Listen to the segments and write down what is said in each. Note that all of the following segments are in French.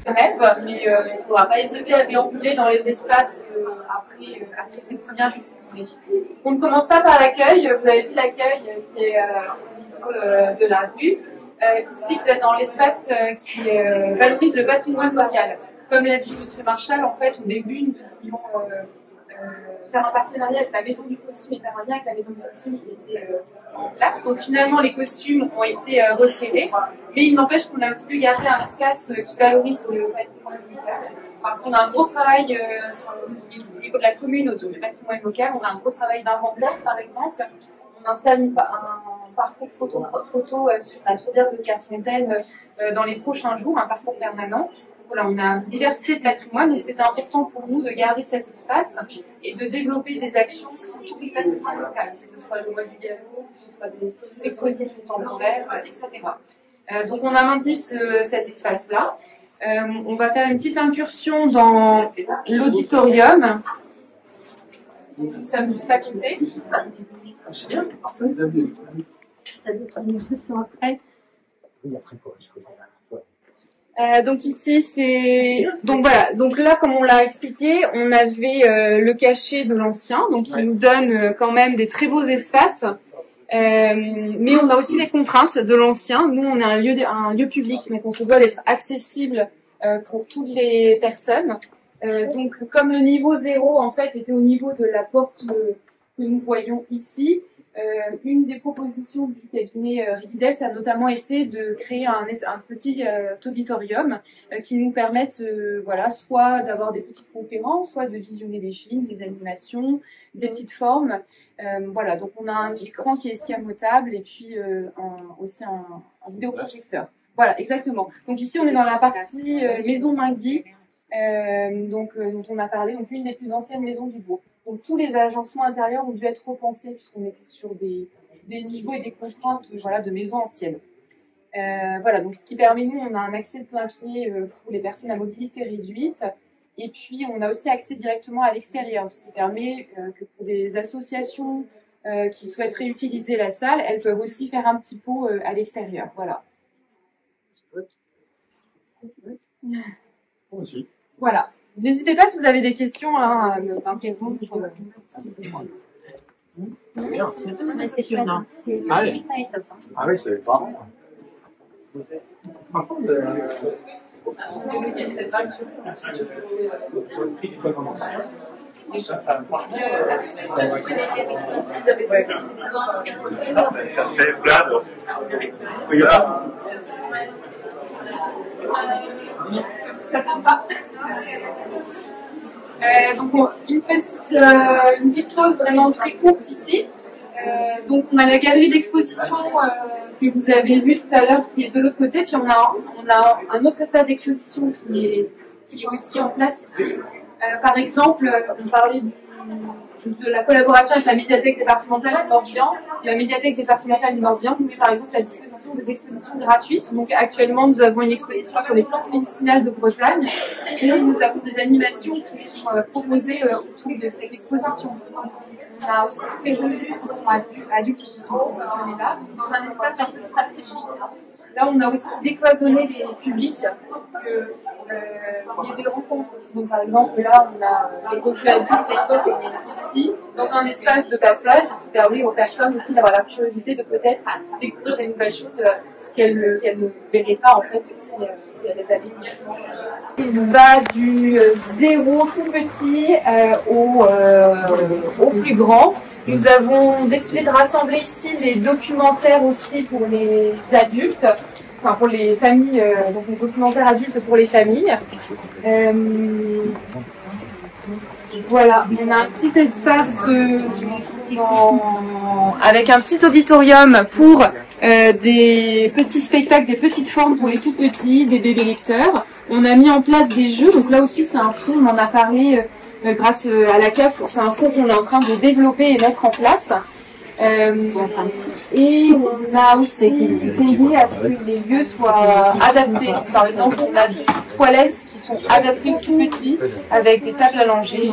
rêve, mais il ne faudra pas hésiter à déambuler dans les espaces après cette première visite. On ne commence pas par l'accueil, vous avez vu l'accueil qui est au niveau de la rue. Ici, vous êtes dans l'espace qui valorise le patrimoine local. Comme l'a dit M. Marchal, en fait, au début, nous voulions faire un partenariat avec la maison du costume et faire un lien avec la maison du costume qui était en place. Donc finalement, les costumes ont été retirés, mais il n'empêche qu'on a voulu garder un espace qui valorise le patrimoine local. Parce qu'on a un gros travail au niveau de la commune autour du patrimoine local, on a un gros travail d'inventaire par exemple. On installe un parcours photo sur la tourbière de Clairefontaine dans les prochains jours, un parcours permanent. Voilà, on a une diversité de patrimoine et c'est important pour nous de garder cet espace et de développer des actions autour du patrimoine local, que ce soit le mois du galop, que ce soit des expositions temporaires, etc. Donc on a maintenu cet espace-là. On va faire une petite incursion dans l'auditorium. Nous sommes juste à côté. C'est bien, parfait. Donc ici c'est voilà, donc là comme on l'a expliqué, on avait le cachet de l'ancien, donc il nous donne quand même des très beaux espaces, mais on a aussi les contraintes de l'ancien. Nous on est un lieu public, donc on se doit d'être accessible pour toutes les personnes. Donc comme le niveau 0 en fait était au niveau de la porte que nous voyons ici, une des propositions du cabinet Rigidel, ça a notamment été de créer un petit auditorium qui nous permette voilà, soit d'avoir des petites conférences, soit de visionner des films, des animations, des petites formes. Voilà, donc on a un écran qui est escamotable et puis aussi un vidéoprojecteur. Voilà, exactement. Donc ici on est dans la partie maison Mingui, dont on a parlé, donc une des plus anciennes maisons du bourg. Donc tous les agencements intérieurs ont dû être repensés puisqu'on était sur des niveaux et des contraintes voilà, de maisons anciennes. Voilà, donc ce qui permet, nous, on a un accès de plein pied pour les personnes à mobilité réduite. Et puis on a aussi accès directement à l'extérieur, ce qui permet que pour des associations qui souhaitent réutiliser la salle, elles peuvent aussi faire un petit pot à l'extérieur. Voilà. Voilà. N'hésitez pas si vous avez des questions à m'interrompre. C'est bien. C'est sûr. Allez. Ah oui, c'est pas bon. Par contre, ça tombe pas. Donc une petite pause vraiment très courte ici. Donc on a la galerie d'exposition que vous avez vue tout à l'heure qui est de l'autre côté, puis on a un autre espace d'exposition qui est aussi en place ici. Par exemple, on parlait de la collaboration avec la médiathèque départementale du Morbihan. La médiathèque départementale du Morbihan nous met par exemple à disposition des expositions gratuites. Donc actuellement, nous avons une exposition sur les plantes médicinales de Bretagne et nous avons des animations qui sont proposées autour de cette exposition. On a aussi tous les revues qui sont adultes qui sont positionnés là, dans un espace un peu stratégique. Là, on a aussi décloisonné les publics pour qu'il y ait des rencontres aussi. Donc, par exemple, là, on a les revues adultes et autres ici, dans un espace de passage, ce qui permet aux personnes aussi d'avoir la curiosité de peut-être découvrir des nouvelles choses qu'elles ne verraient pas, en fait, si elles les avaient. Il va du 0 tout petit au plus grand. Nous avons décidé de rassembler ici les documentaires aussi pour les adultes, enfin pour les familles, donc les documentaires adultes pour les familles. Voilà, on a un petit espace avec un petit auditorium pour des petits spectacles, des petites formes pour les tout petits, des bébés lecteurs. On a mis en place des jeux, donc là aussi c'est un fonds, on en a parlé grâce à la CAF, c'est un fonds qu'on est en train de développer et mettre en place. Et on a aussi veillé à ce que les lieux soient adaptés. Par exemple, on a des toilettes qui sont adaptées aux tout petits, avec des tables à langer,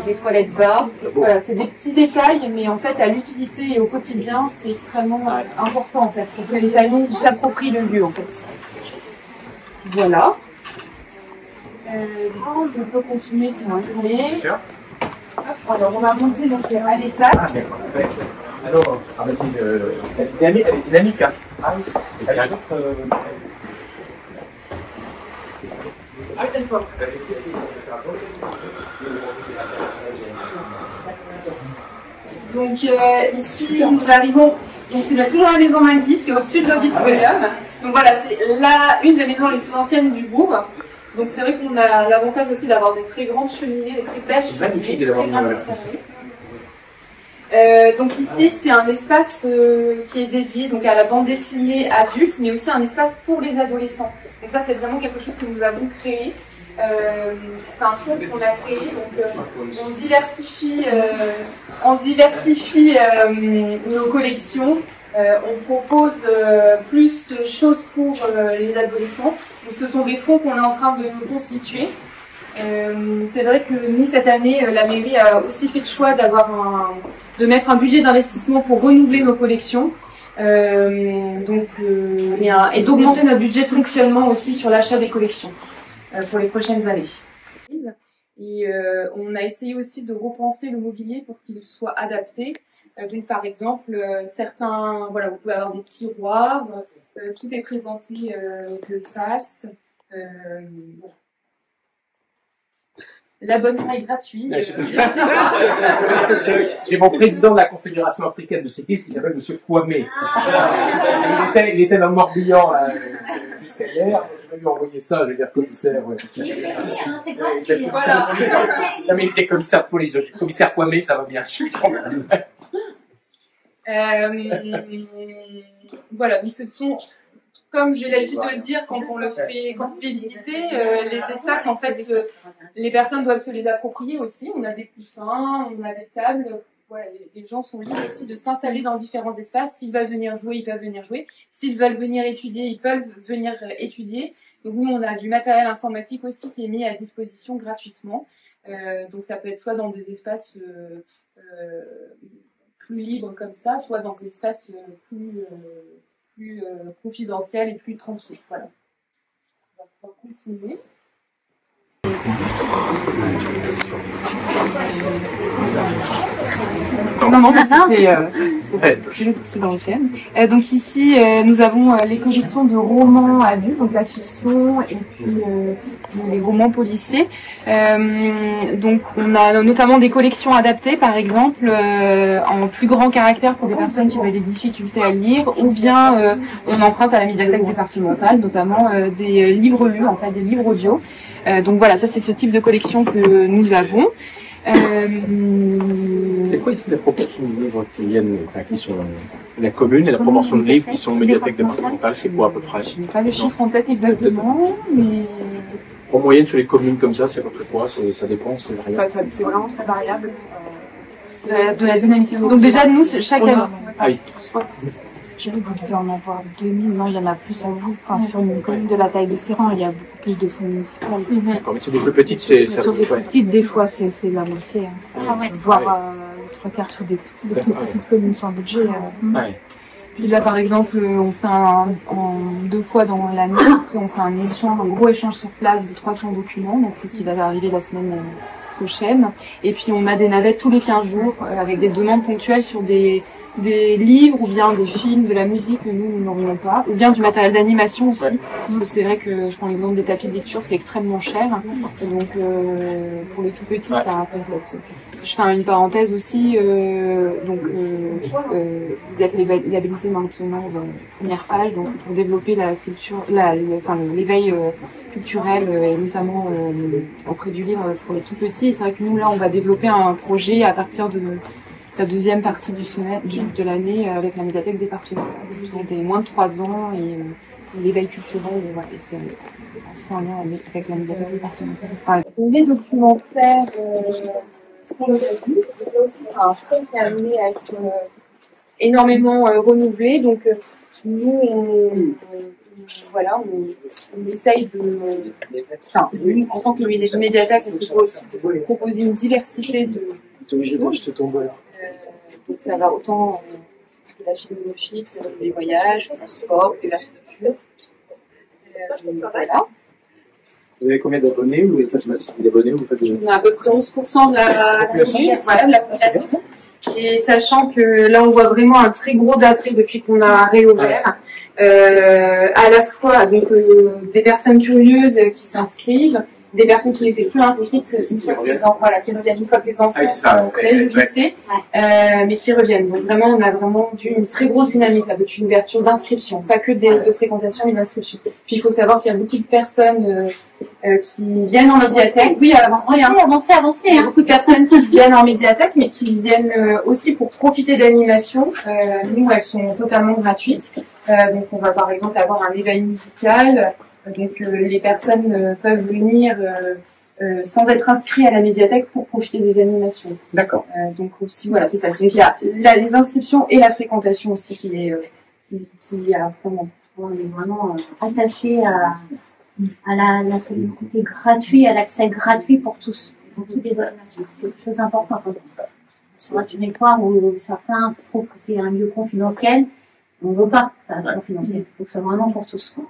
des toilettes bas. Voilà, c'est des petits détails, mais en fait, à l'utilité et au quotidien, c'est extrêmement important en fait, pour que les familles s'approprient le lieu en fait. Voilà. Je peux continuer si vous voulez. Alors, on va monter donc à l'étage. Ah, d'accord. Alors, elle est dynamique, hein. Ah oui. Elle a d'autres. Ah, d'accord. Donc ici nous arrivons, donc c'est toujours la maison Mingui, c'est au-dessus de l'auditorium. Donc voilà, c'est une des maisons les plus anciennes du bourg. Donc c'est vrai qu'on a l'avantage aussi d'avoir des très grandes cheminées, des très belles cheminées. Magnifique d'avoir donc ici c'est un espace qui est dédié donc à la bande dessinée adulte, mais aussi un espace pour les adolescents. Donc ça c'est vraiment quelque chose que nous avons créé. C'est un fonds qu'on a créé, donc on diversifie nos collections. On propose plus de choses pour les adolescents. Donc, ce sont des fonds qu'on est en train de constituer. C'est vrai que nous cette année, la mairie a aussi fait le choix de mettre un budget d'investissement pour renouveler nos collections. Et d'augmenter notre budget de fonctionnement aussi sur l'achat des collections pour les prochaines années. Et on a essayé aussi de repenser le mobilier pour qu'il soit adapté. Donc par exemple, certains, voilà, vous pouvez avoir des tiroirs, tout est présenté de face. Bon. L'abonnement est gratuit. J'ai mon président de la Confédération africaine de cyclisme qui s'appelle M. Kwame. Il était dans le Morbihan jusqu'à hier. Je vais lui envoyer ça, je vais dire commissaire. Ouais. C'est gratuit. Mais il était commissaire de police. Commissaire Kwame, ça va bien. Voilà, donc ce sont, comme j'ai l'habitude de le dire quand on fait visiter, les espaces, en fait, les personnes doivent se les approprier aussi. On a des coussins, on a des tables. Voilà, les gens sont libres aussi de s'installer dans différents espaces. S'ils veulent venir jouer, ils peuvent venir jouer. S'ils veulent venir étudier, ils peuvent venir étudier. Donc nous, on a du matériel informatique aussi qui est mis à disposition gratuitement. Donc ça peut être soit dans des espaces plus libres comme ça, soit dans des espaces plus confidentiels et plus tranquilles. Voilà. On va pouvoir continuer. Non, c'est dans le thème. Donc ici, nous avons les collections de romans adultes, donc la fiction et puis les romans policiers. Donc on a notamment des collections adaptées, par exemple, en plus grand caractère pour des personnes qui auraient des difficultés à lire, ou bien on emprunte à la médiathèque départementale, notamment des livres lus, en fait, des livres audio. Donc voilà, ça c'est ce type de collection que nous avons. C'est quoi ici la proportion de livres qui viennent, qui sont la commune et la proportion de livres qui sont médiathèque départementale, c'est quoi à peu près? Je n'ai pas le chiffre en tête exactement, mais... En moyenne sur les communes comme ça, c'est à peu près quoi? Ça dépend, c'est variable. C'est vraiment très variable. De la dynamique. Donc déjà, nous, chaque année... Ah oui. Je vous devez en avoir 2000, non, il y en a plus à vous. Enfin, sur une commune de la taille de Séran, il y a beaucoup plus de fonds municipaux. D'accord, mais sur des plus petites, c'est... Sur des petites, des fois, c'est la moitié. Hein. Voire le 3/4 sur des toutes petites communes sans budget. Puis là, par exemple, on fait deux fois dans l'année, on fait un gros échange sur place de 300 documents, donc c'est ce qui va arriver la semaine prochaine. Et puis on a des navettes tous les 15 jours, avec des demandes ponctuelles sur des livres ou bien des films, de la musique que nous n'aurions pas, ou bien du matériel d'animation aussi, parce que c'est vrai que je prends l'exemple des tapis de lecture, c'est extrêmement cher, et donc pour les tout petits, ça complète. Je fais une parenthèse aussi, vous êtes labellisé maintenant première page, donc pour développer la culture, l'éveil culturel et notamment auprès du livre pour les tout petits. C'est vrai que nous là, on va développer un projet à partir de la deuxième partie de l'année avec la médiathèque départementale pour des moins de 3 ans et l'éveil culturel. Et c'est en lien avec la médiathèque départementale. Les documentaires pour le adulte, c'est aussi un fonds qui est amené à être énormément renouvelé. Donc nous, on essaye en tant que médiathèque, on peut aussi proposer une diversité de choses. Donc ça va autant de la philosophie que des voyages, du sport, de la culture. Voilà. Vous avez combien d'abonnés ou je sais pas si vous avez d'abonnés ou vous faites déjà? On a à peu près 11% de la population. Voilà, de la population. Et sachant que là, on voit vraiment un très gros attrait depuis qu'on a réouvert. À la fois donc des personnes curieuses qui s'inscrivent, des personnes qui n'étaient plus inscrites une fois que les enfants, voilà, qui reviennent une fois que les enfants sont au collège, au lycée, mais qui reviennent. Donc vraiment, on a vraiment vu une très grosse dynamique là depuis l'ouverture d'inscription, pas que de fréquentation, mais d'inscription. Puis il faut savoir qu'il y a beaucoup de personnes qui viennent en médiathèque. Oui, avancez. Il y a beaucoup de personnes qui viennent en médiathèque, mais qui viennent aussi pour profiter d'animations. Nous, elles sont totalement gratuites. Donc on va par exemple avoir un éveil musical. Donc les personnes peuvent venir sans être inscrits à la médiathèque pour profiter des animations. D'accord. Donc aussi voilà, c'est ça. Donc il y a les inscriptions et la fréquentation aussi qui a vraiment. On est vraiment attaché à le côté gratuit, à l'accès gratuit pour tous, pour toutes les animations. C'est quelque chose d'important. C'est un territoire où certains trouvent que c'est un lieu confidentiel. On ne veut pas que ça reste confidentiel. Il faut que ce soit vraiment pour tous, quoi.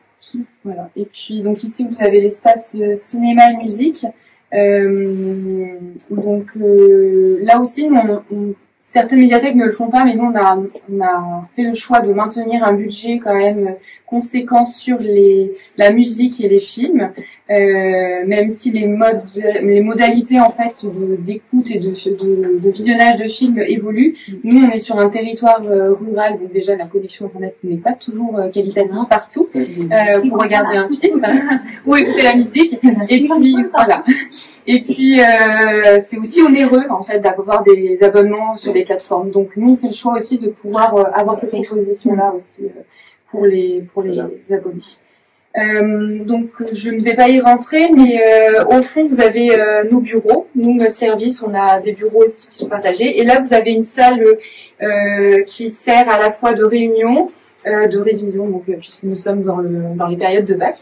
Voilà. Et puis donc ici vous avez l'espace cinéma et musique. Donc là aussi, certaines médiathèques ne le font pas, mais nous on a fait le choix de maintenir un budget quand même conséquent sur la musique et les films, même si les modalités en fait d'écoute et de visionnage de films évoluent. Nous on est sur un territoire rural, donc déjà la connexion internet n'est pas toujours qualitative partout pour regarder un film ou écouter la musique. Et puis voilà. Et puis c'est aussi onéreux en fait d'avoir des abonnements sur des plateformes. Donc nous on fait le choix aussi de pouvoir avoir cette proposition là aussi pour les abonnés. Donc je ne vais pas y rentrer, mais au fond vous avez nos bureaux. Nous notre service, on a des bureaux aussi qui sont partagés. Et là vous avez une salle qui sert à la fois de réunion, de révision, donc puisque nous sommes dans les périodes de bac,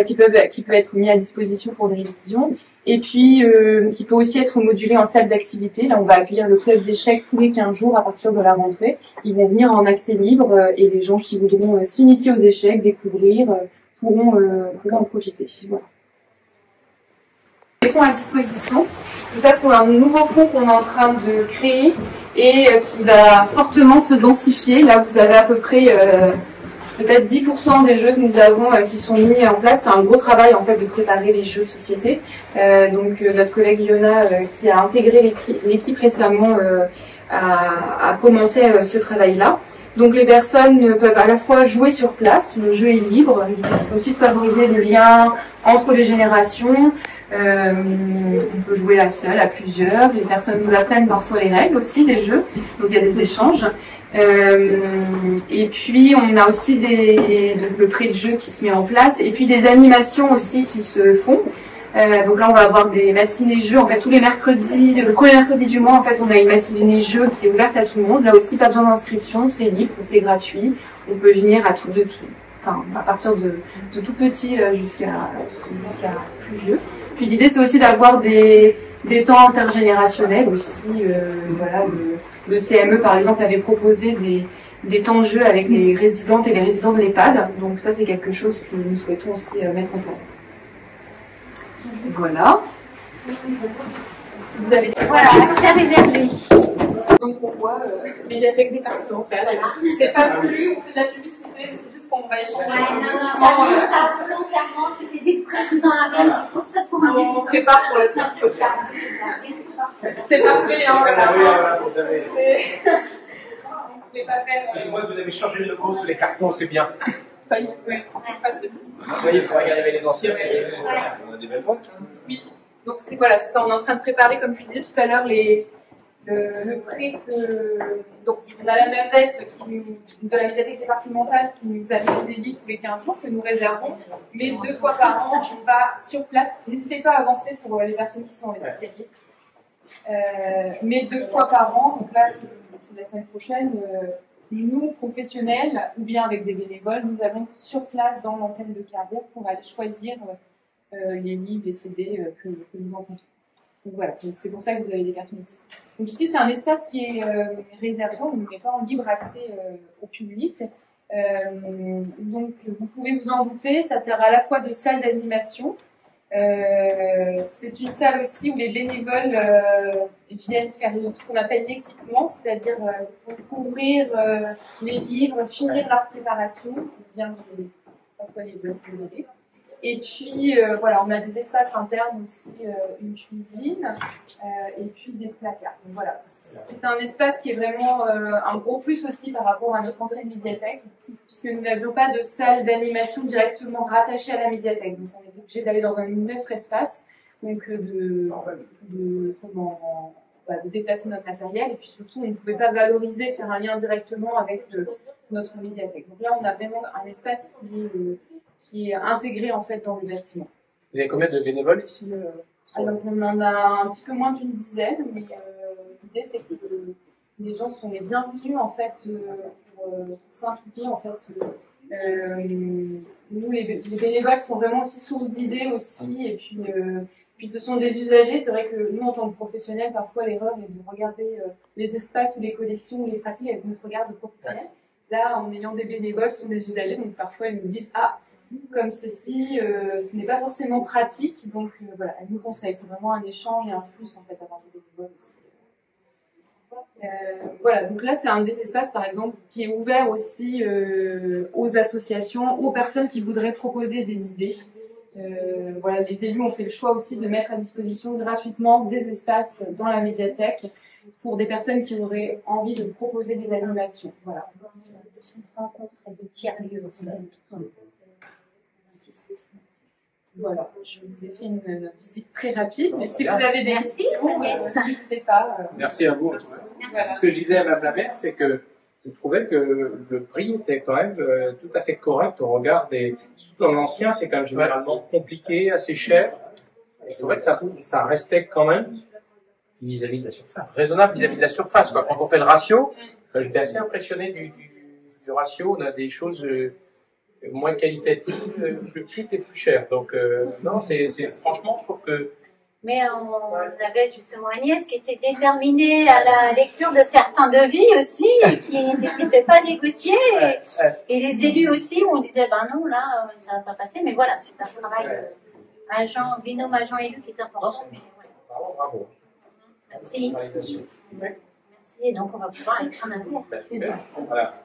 qui peut être mis à disposition pour des révisions, et puis qui peut aussi être modulé en salle d'activité. Là, on va accueillir le club d'échecs tous les 15 jours à partir de la rentrée. Ils vont venir en accès libre et les gens qui voudront s'initier aux échecs, découvrir, pourront en profiter. Voilà. Ils sont à disposition. Donc ça, c'est un nouveau fonds qu'on est en train de créer et qui va fortement se densifier. Là, vous avez à peu près peut-être 10% des jeux que nous avons qui sont mis en place. C'est un gros travail en fait de préparer les jeux de société. Donc notre collègue Yona qui a intégré l'équipe récemment a commencé ce travail-là. Donc les personnes peuvent à la fois jouer sur place, le jeu est libre, l'idée c'est aussi de favoriser le lien entre les générations. On peut jouer à seul, à plusieurs. Les personnes nous apprennent parfois les règles aussi des jeux, donc il y a des échanges. Et puis on a aussi le prix de jeu qui se met en place, et puis des animations aussi qui se font. Donc là on va avoir des matinées jeux, en fait tous les mercredis, le premier mercredi du mois en fait on a une matinée jeux qui est ouverte à tout le monde. Là aussi pas besoin d'inscription, c'est libre, c'est gratuit, on peut venir à partir de tout petit jusqu'à plus vieux. Puis l'idée c'est aussi d'avoir des temps intergénérationnels aussi. Voilà, le CME par exemple avait proposé des temps de jeu avec les résidentes et les résidents de l'EHPAD. Donc ça c'est quelque chose que nous souhaitons aussi mettre en place. Voilà. Vous avez c'est réservé. Donc on voit médiathèque départementale. C'est pas voulu, on fait de la publicité, mais c'est juste qu'on va échanger. Ça volontairement, c'était des présidents dans la ville, il faut que ça soit un on prépare pour la semaine prochaine. C'est parfait, hein. Voilà, vous avez. Les papiers. Je vois que vous avez changé le logo sur les cartons, c'est bien. Ça y est, oui. Vous voyez, pour regarder avec les anciens, on a des belles boîtes. Oui, donc c'est voilà, c'est ça, on est en train de préparer, comme je disais tout à l'heure, le prêt que. Donc on a la navette de la médiathèque départementale qui nous amène des livres tous les 15 jours que nous réservons, mais 2 fois par an, on va sur place. N'hésitez pas à avancer pour les personnes qui sont en escalier. Mais 2 fois par an, donc là c'est la semaine prochaine. Nous, professionnels, ou bien avec des bénévoles, nous allons sur place dans l'antenne de Carreau pour aller choisir les livres, les CD que nous rencontrons. Donc voilà, donc c'est pour ça que vous avez des cartons ici. Donc ici, c'est un espace qui est réservé, on n'est pas en libre accès au public. Donc vous pouvez vous en douter, ça sert à la fois de salle d'animation. C'est une salle aussi où les bénévoles viennent faire ce qu'on appelle l'équipement, c'est-à-dire ouvrir les livres, finir leur préparation, bien parfois les aider. Et puis voilà, on a des espaces internes aussi, une cuisine et puis des placards. Donc voilà, c'est un espace qui est vraiment un gros plus aussi par rapport à notre ancienne médiathèque, puisque nous n'avions pas de salle d'animation directement rattachée à la médiathèque. Donc on était obligé d'aller dans un autre espace, donc de déplacer notre matériel, et puis surtout on ne pouvait pas valoriser, faire un lien directement avec notre médiathèque. Donc là on a vraiment un espace qui est intégré en fait dans le bâtiment. Vous avez combien de bénévoles ici Alors on en a un petit peu moins d'une dizaine, mais l'idée c'est que les gens sont les bienvenus en fait pour s'impliquer en fait. Nous les bénévoles sont vraiment aussi source d'idées aussi, et puis ce sont des usagers. C'est vrai que nous en tant que professionnels, parfois l'erreur est de regarder les espaces ou les collections ou les pratiques avec notre regard de professionnel. Là, en ayant des bénévoles, ce sont des usagers, donc parfois ils nous disent comme ceci, ce n'est pas forcément pratique, donc voilà, elle nous conseille. C'est vraiment un échange et un plus en fait d'avoir des bénévoles aussi. Voilà, donc là c'est un des espaces par exemple qui est ouvert aussi aux associations, aux personnes qui voudraient proposer des idées. Voilà, les élus ont fait le choix aussi de mettre à disposition gratuitement des espaces dans la médiathèque pour des personnes qui auraient envie de proposer des animations. Voilà. Rencontre de tiers-lieux. Voilà, je vous ai fait une visite très rapide, mais si vous avez des questions, n'hésitez pas. Merci à vous. Voilà. Ce que je disais à Mme la maire, c'est que je trouvais que le prix était quand même tout à fait correct au regard des... Surtout dans l'ancien, c'est quand même généralement compliqué, assez cher. Je trouvais que ça restait quand même vis-à-vis de la surface, raisonnable vis-à-vis de la surface. Quoi. Quand on fait le ratio, j'étais assez impressionné du ratio. On a des choses moins qualitatives, le prix était plus cher. Donc non, c'est franchement, je trouve que... Mais on avait justement Agnès qui était déterminée à la lecture de certains devis aussi, et qui n'hésitait pas à négocier. Et les élus aussi, où on disait, ben non, là, ça va pas passer. Mais voilà, c'est un travail binôme agent-élu qui est important. Bravo. Merci. Merci. Et donc, on va pouvoir aller prendre un verre. Voilà.